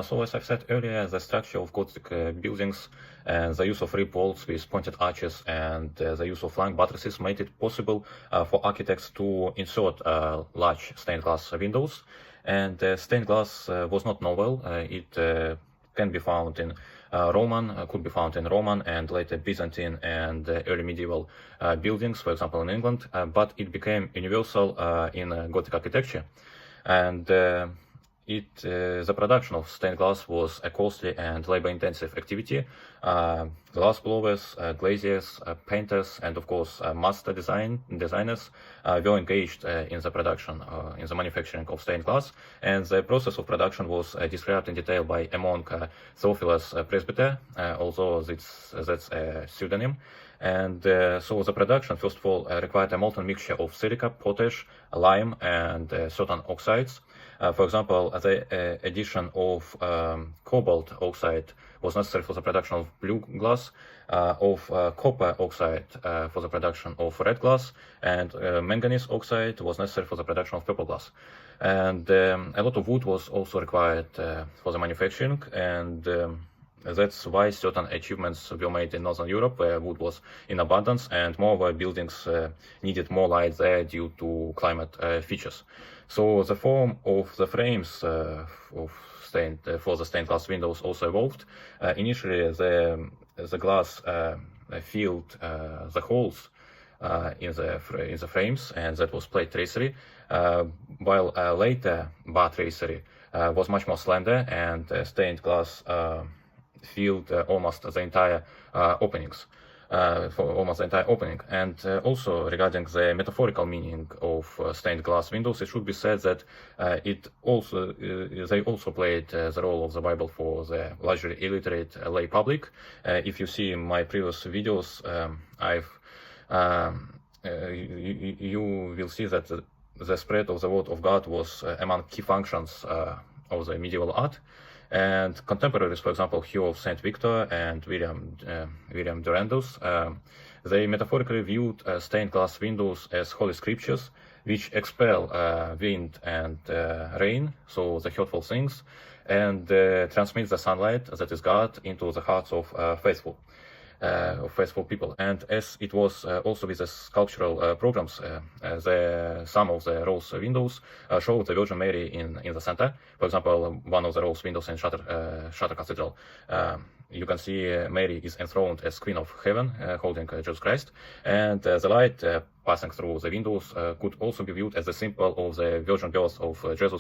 So as I've said earlier, the structure of Gothic buildings and the use of rib walls with pointed arches and the use of flank buttresses made it possible for architects to insert large stained glass windows. And stained glass was not novel. It can be found in could be found in Roman and later Byzantine and early medieval buildings, for example in England, but it became universal in Gothic architecture. And the production of stained glass was a costly and labor-intensive activity. Glass blowers, glaziers, painters, and of course master designers were engaged in the production, in the manufacturing of stained glass. And the process of production was described in detail by a monk, Theophilus Presbyter, although that's a pseudonym. And so the production, first of all, required a molten mixture of silica, potash, lime, and certain oxides. For example, the addition of cobalt oxide was necessary for the production of blue glass, of copper oxide for the production of red glass, and manganese oxide was necessary for the production of purple glass. And a lot of wood was also required for the manufacturing, and that's why certain achievements were made in Northern Europe, where wood was in abundance, and moreover, buildings needed more light there due to climate features. So the form of the frames for the stained glass windows also evolved. Initially, the glass filled the holes in the frames, and that was plate tracery, while later bar tracery was much more slender, and stained glass filled almost the entire openings. For almost the entire opening. And also regarding the metaphorical meaning of stained glass windows, it should be said that they also played the role of the Bible for the largely illiterate lay public. If you see my previous videos, you will see that the spread of the word of God was among key functions of the medieval art. And contemporaries, for example, Hugh of St. Victor and William Durandus, they metaphorically viewed stained glass windows as holy scriptures, which expel wind and rain, so the hurtful things, and transmit the sunlight, that is God, into the hearts of faithful people. And as it was also with the sculptural programs, some of the rose windows show the Virgin Mary in the center. For example, one of the rose windows in Chartres Cathedral, you can see Mary is enthroned as Queen of Heaven, holding Jesus Christ, and the light passing through the windows could also be viewed as a symbol of the virgin birth of Jesus.